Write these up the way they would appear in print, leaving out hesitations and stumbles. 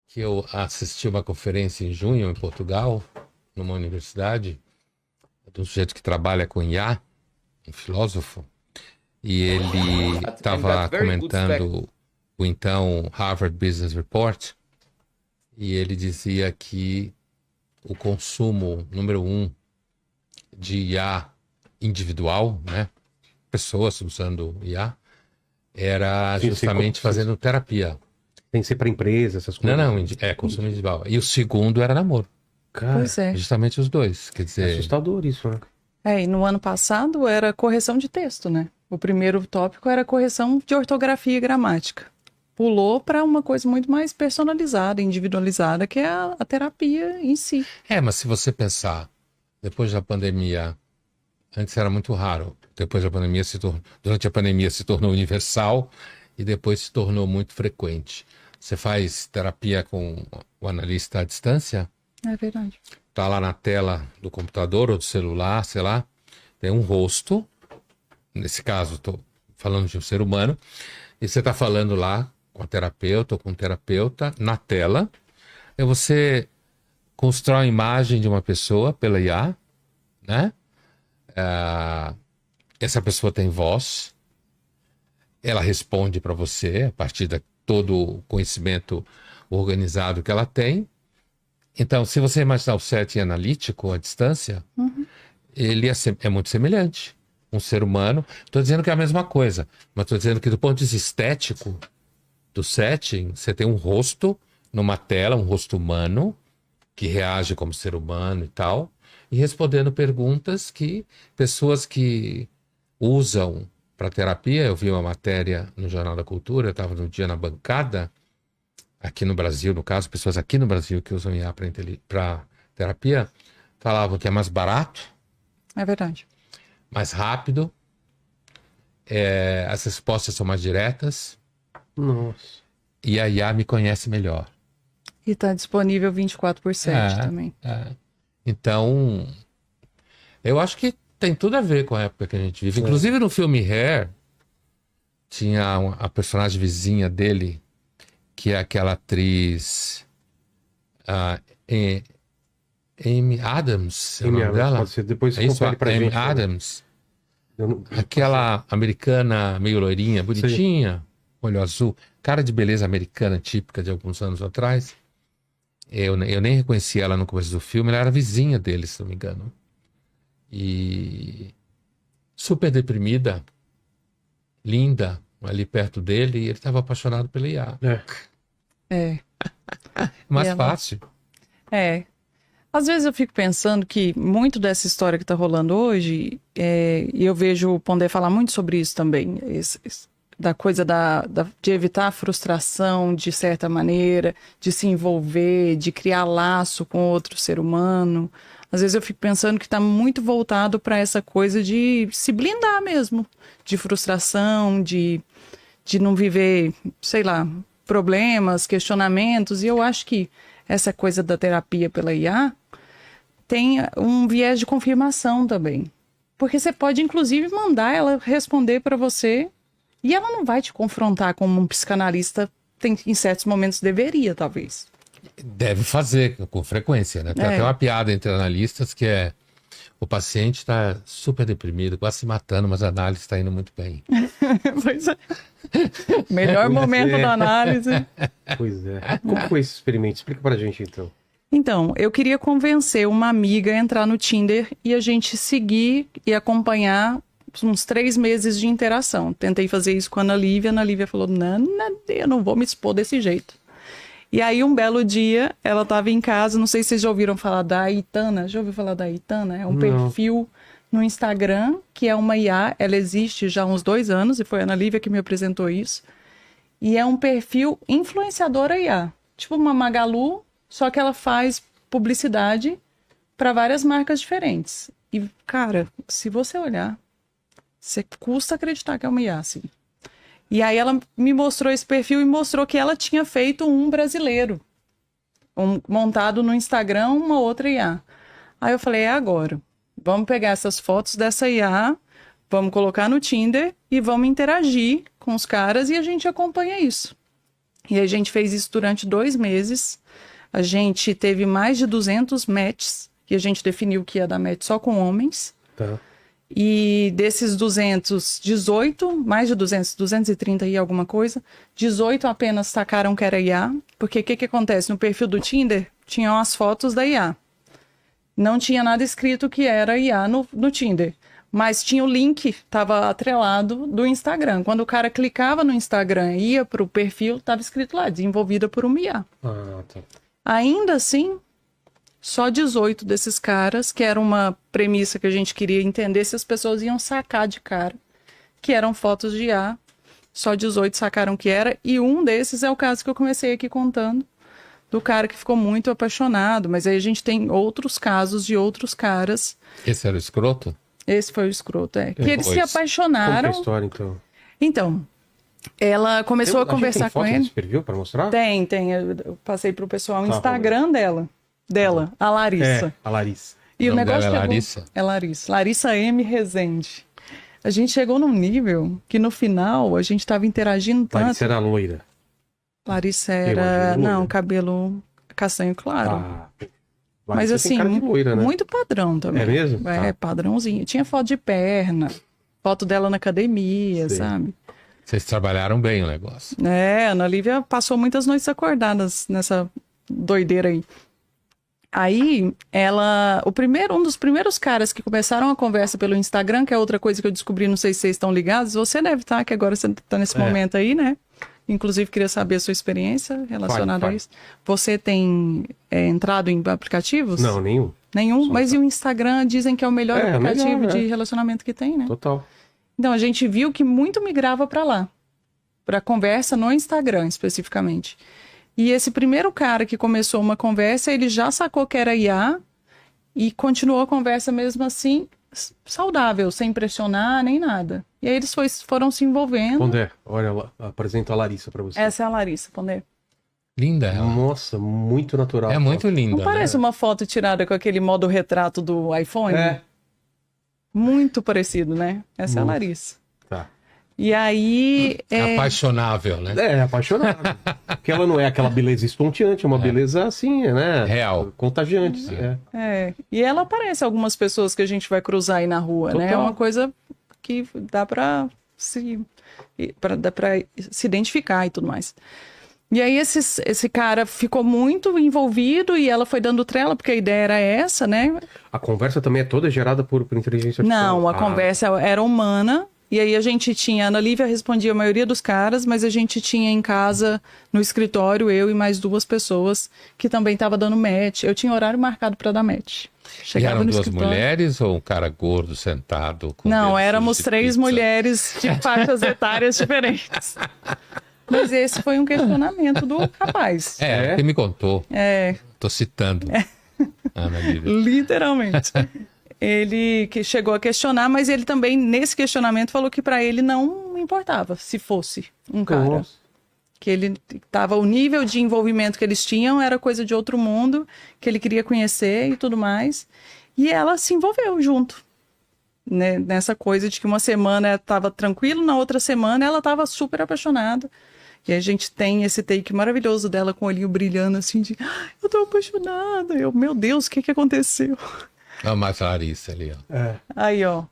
que eu assisti uma conferência em junho em Portugal, numa universidade, de um sujeito que trabalha com IA, um filósofo, e ele estava comentando o então Harvard Business Report, e ele dizia que o consumo número 1 de IA individual, né, pessoas usando IA, era justamente fazendo terapia. Tem que ser para empresa, essas coisas. Não, consumo individual. E o segundo era namoro. Cara, Pois é. Justamente os dois. Quer é dizer, assustador isso, né? E no ano passado era correção de texto, né? O primeiro tópico era correção de ortografia e gramática. Pulou para uma coisa muito mais personalizada, individualizada, que é a terapia em si. mas se você pensar, depois da pandemia, antes era muito raro. Depois da pandemia durante a pandemia se tornou universal e depois se tornou muito frequente. Você faz terapia com o analista à distância? É verdade. Tá lá na tela do computador ou do celular, sei lá, tem um rosto. Nesse caso, estou falando de um ser humano. E você está falando lá com a terapeuta ou com o terapeuta na tela. E você constrói a imagem de uma pessoa pela IA, né? Essa pessoa tem voz. Ela responde para você a partir de todo o conhecimento organizado que ela tem. Então, se você imaginar o setting analítico à distância, ele é muito semelhante. Um ser humano. Estou dizendo que é a mesma coisa, mas estou dizendo que do ponto de vista estético do setting, você tem um rosto numa tela, um rosto humano, que reage como ser humano e tal, e respondendo perguntas que pessoas que usam para terapia. Eu vi uma matéria no Jornal da Cultura, eu estava no dia na bancada, aqui no Brasil, no caso, pessoas aqui no Brasil que usam IA para terapia, falavam que é mais barato, É verdade. mais rápido, as respostas são mais diretas, Nossa. e a IA me conhece melhor. E está disponível 24/7 também. Então, eu acho que tem tudo a ver com a época que a gente vive. Inclusive no filme Hair, tinha a personagem vizinha dele, que é aquela atriz Amy Adams, é o nome dela? Pode ser. Depois É você isso, confere pra Amy gente. Adams. Eu não- Aquela americana meio loirinha, bonitinha, olho azul, cara de beleza americana típica de alguns anos atrás. Eu nem reconheci ela no começo do filme, ela era vizinha dele, se não me engano. E super deprimida, linda, ali perto dele, e ele estava apaixonado pela IA. É. Mais E ela- fácil. Às vezes eu fico pensando que muito dessa história que está rolando hoje, e eu vejo o Pondé falar muito sobre isso também, da coisa de evitar a frustração de certa maneira, de se envolver, de criar laço com outro ser humano. Às vezes eu fico pensando que está muito voltado para essa coisa de se blindar mesmo, de frustração, de não viver, sei lá, problemas, questionamentos. E eu acho que essa coisa da terapia pela IA tem um viés de confirmação também. Porque você pode, inclusive, mandar ela responder para você e ela não vai te confrontar como um psicanalista em certos momentos deveria, talvez. Deve fazer com frequência, né? Tem até uma piada entre analistas que é: o paciente está super deprimido, quase se matando, mas a análise está indo muito bem. Pois é. Melhor momento da análise. Pois é. Como foi esse experimento? Explica pra gente, então. Então, eu queria convencer uma amiga a entrar no Tinder e a gente seguir e acompanhar uns 3 meses de interação. Tentei fazer isso com a Ana Lívia falou, não, eu não vou me expor desse jeito. E aí, um belo dia, ela estava em casa, não sei se vocês já ouviram falar da Aitana. Já ouviu falar da Aitana? É um perfil no Instagram, que é uma IA, ela existe já há uns 2 anos, e foi a Ana Lívia que me apresentou isso. E é um perfil influenciadora IA, tipo uma Magalu, só que ela faz publicidade para várias marcas diferentes. E, cara, se você olhar, você custa acreditar que é uma IA, assim. E aí ela me mostrou esse perfil e mostrou que ela tinha feito um brasileiro, montado no Instagram, uma outra IA. Aí eu falei, é agora. Vamos pegar essas fotos dessa IA, vamos colocar no Tinder e vamos interagir com os caras e a gente acompanha isso. E a gente fez isso durante 2 meses. A gente teve mais de 200 matches, e a gente definiu que ia dar match só com homens. Tá. E desses 200, 18, mais de 200, 230 e alguma coisa, 18 apenas sacaram que era IA, porque o que acontece? No perfil do Tinder, tinham as fotos da IA. Não tinha nada escrito que era IA no Tinder, mas tinha o link, estava atrelado do Instagram. Quando o cara clicava no Instagram e ia para o perfil, estava escrito lá, desenvolvida por uma IA. Ah, tá. Ainda assim, só 18 desses caras, que era uma premissa que a gente queria entender se as pessoas iam sacar de cara, que eram fotos de IA. Só 18 sacaram que era, e um desses é o caso que eu comecei aqui contando, do cara que ficou muito apaixonado. Mas aí a gente tem outros casos de outros caras. Esse era o escroto? Esse foi o escroto, é. Que eles se Pois. Como que é apaixonaram. a história, então? Então, ela começou a gente tem conversar com foto ele. desse perfil pra mostrar? Tem. Eu passei pro pessoal o Tá, Instagram dela, a Larissa. É, a Larissa. E O o nome negócio dela é chegou... Larissa? É Larissa. Larissa M. Rezende. A gente chegou num nível que no final a gente tava interagindo tanto. Larissa era loira. Larissa Eu era... imagino Não, loira. cabelo castanho claro. Ah, Mas Larissa assim, tem cara de loira, né? muito padrão também. É mesmo? É, Tá. padrãozinho. Tinha foto de perna, foto dela na academia, Sei. sabe? Vocês trabalharam bem o negócio. É, a Ana Lívia passou muitas noites acordadas nessa doideira aí. Aí, um dos primeiros caras que começaram a conversa pelo Instagram, que é outra coisa que eu descobri, não sei se vocês estão ligados, você deve estar, que agora você está nesse momento aí, né? Inclusive, queria saber a sua experiência relacionada Fale. a isso. Você tem entrado em aplicativos? Não, nenhum. Nenhum? Só Mas e o Instagram dizem que é o melhor É, aplicativo melhor, de relacionamento que tem, né? Total. Então, a gente viu que muito migrava para lá, para conversa no Instagram, especificamente. E esse primeiro cara que começou uma conversa, ele já sacou que era IA e continuou a conversa mesmo assim, saudável, sem pressionar nem nada. E aí eles foram se envolvendo. Pondé, olha lá, apresento a Larissa pra você. Essa é a Larissa, Pondé. Linda ela. Nossa, muito natural. É muito linda. Não parece né? uma foto tirada com aquele modo retrato do iPhone? É, Muito parecido, né? Essa é a Muito. Larissa. tá. E aí... Apaixonável, né? É, apaixonado. Porque ela não é aquela beleza estonteante, é uma beleza assim, né? Real. Contagiante. É. E ela aparece algumas pessoas que a gente vai cruzar aí na rua, né? É Total. uma coisa que dá pra se identificar e tudo mais. E aí esse cara ficou muito envolvido e ela foi dando trela, porque a ideia era essa, né? A conversa também é toda gerada por inteligência artificial. Não, a conversa era humana. E aí a gente tinha, a Ana Lívia respondia a maioria dos caras, mas a gente tinha em casa, no escritório, eu e mais 2 pessoas que também estavam dando match. Eu tinha horário marcado para dar match. E Chegava eram no 2 escritório. mulheres ou um cara gordo sentado? Com Não, dedos éramos de 3 pizza? mulheres de faixas etárias diferentes. Mas esse foi um questionamento do rapaz. É, ele me contou. É, Tô citando. Ana Lívia. literalmente. Ele que chegou a questionar, mas ele também, nesse questionamento, falou que para ele não importava se fosse um cara. Nossa. Que ele tava, o nível de envolvimento que eles tinham era coisa de outro mundo, que ele queria conhecer e tudo mais. E ela se envolveu junto, né, nessa coisa de que uma semana estava tranquilo, na outra semana ela estava super apaixonada. E a gente tem esse take maravilhoso dela com o olhinho brilhando assim de, eu tô apaixonada. Eu, meu Deus, o que que aconteceu? Olha mais a Larissa ali, ó. É. Aí, ó.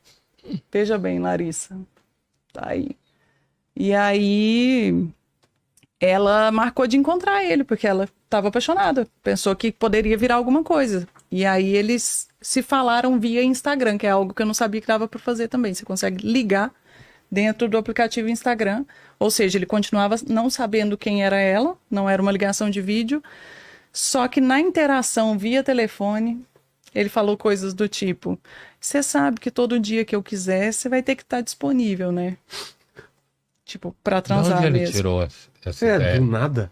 Veja bem, Larissa. Tá aí. E aí, ela marcou de encontrar ele, porque ela estava apaixonada. Pensou que poderia virar alguma coisa. E aí, eles se falaram via Instagram, que é algo que eu não sabia que dava para fazer também. Você consegue ligar dentro do aplicativo Instagram. Ou seja, ele continuava não sabendo quem era ela, não era uma ligação de vídeo. Só que na interação via telefone, ele falou coisas do tipo, você sabe que todo dia que eu quiser, você vai ter que estar disponível, né? Tipo, pra De onde transar ele mesmo. tirou essa É, ideia? do nada.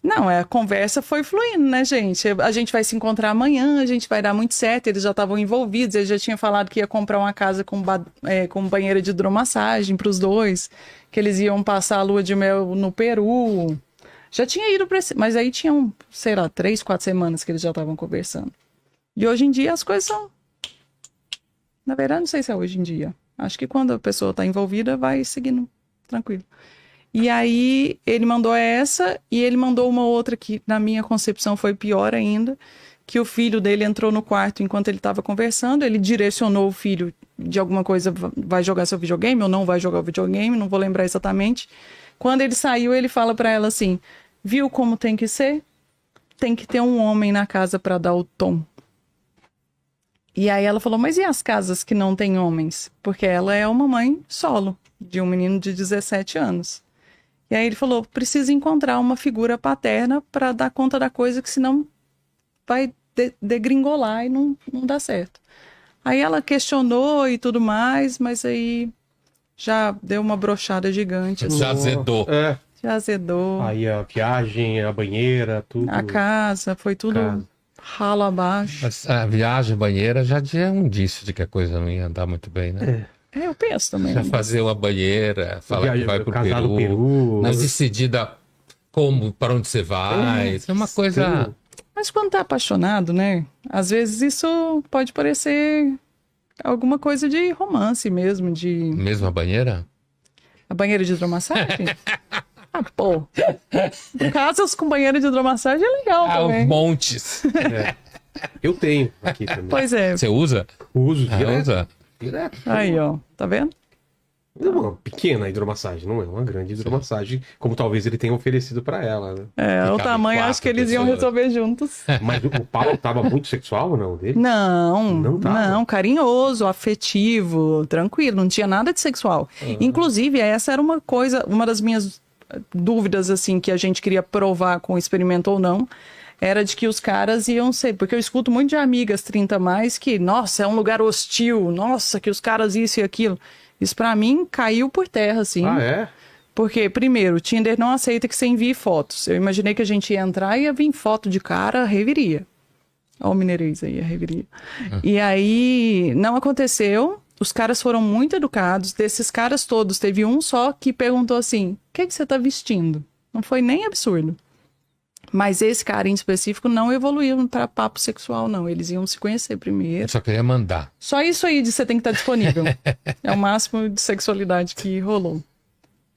Não, a conversa foi fluindo, né, gente? A gente vai se encontrar amanhã, a gente vai dar muito certo. Eles já estavam envolvidos, ele já tinha falado que ia comprar uma casa com banheira de hidromassagem para os 2, que eles iam passar a lua de mel no Peru. Já tinha ido para esse... Mas aí tinham, sei lá, 3, 4 semanas que eles já estavam conversando. E hoje em dia as coisas são... Na verdade, não sei se é hoje em dia. Acho que quando a pessoa está envolvida, vai seguindo tranquilo. E aí ele mandou essa e ele mandou uma outra que, na minha concepção, foi pior ainda, que o filho dele entrou no quarto enquanto ele estava conversando, ele direcionou o filho de alguma coisa, vai jogar seu videogame ou não vai jogar o videogame, não vou lembrar exatamente. Quando ele saiu, ele fala para ela assim, viu como tem que ser? Tem que ter um homem na casa para dar o tom. E aí ela falou, mas e as casas que não tem homens? Porque ela é uma mãe solo, de um menino de 17 anos. E aí ele falou, precisa encontrar uma figura paterna para dar conta da coisa, que senão vai degringolar e não dá certo. Aí ela questionou e tudo mais, mas aí já deu uma brochada gigante. Assim. Já azedou. É. Já azedou. Aí a viagem, a banheira, tudo. A casa, foi tudo Casa. ralo abaixo. Mas a viagem banheira já é um indício de que a coisa não ia andar muito bem, né? Eu penso também. Já fazer uma banheira, falar que vai pro Casar no Peru. mas decidida como, para onde você vai. Isso é uma coisa... estranho. Mas quando tá apaixonado, né? Às vezes isso pode parecer alguma coisa de romance mesmo, de... Mesmo a banheira? A banheira de hidromassagem? Ah, pô. Casas com banheira de hidromassagem é legal também. Montes. Eu tenho aqui também. Pois é. Você usa? Uso Ah, direto. usa? Direto. Aí, ó. Tá vendo? É uma pequena hidromassagem, não é uma grande hidromassagem, como talvez ele tenha oferecido pra ela, né? É, o cabe tamanho acho 4 que eles iam pessoas. resolver juntos. Mas o papo tava muito sexual ou não dele? Não, Não tava? não, carinhoso, afetivo, tranquilo, não tinha nada de sexual. Inclusive, essa era uma coisa, uma das minhas dúvidas, assim, que a gente queria provar com o experimento ou não, era de que os caras iam ser, porque eu escuto muito de amigas 30 a mais que, nossa, é um lugar hostil, nossa, que os caras isso e aquilo. Isso pra mim caiu por terra, assim. Ah, é? Porque, primeiro, o Tinder não aceita que você envie fotos. Eu imaginei que a gente ia entrar e ia vir foto de cara, reviria. Olha o mineirês aí, a reviria. E aí, não aconteceu. Os caras foram muito educados. Desses caras todos, teve um só que perguntou assim, o que você tá vestindo? Não foi nem absurdo. Mas esse cara em específico não evoluiu para papo sexual, não. Eles iam se conhecer primeiro. Eu só queria mandar. Só isso aí de você tem que estar disponível. É o máximo de sexualidade que rolou.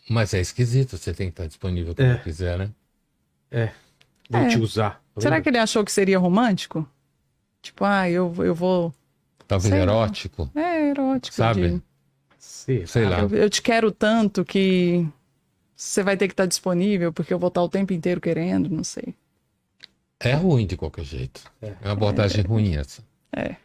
Mas é esquisito, você tem que estar disponível quando quiser, né? Vou te usar. Será que ele achou que seria romântico? Tipo, eu vou... Talvez Sei lá. erótico, É erótico. sabe? Sei lá. Eu te quero tanto que você vai ter que estar disponível porque eu vou estar o tempo inteiro querendo, não sei. É ruim de qualquer jeito. É uma abordagem ruim essa. É.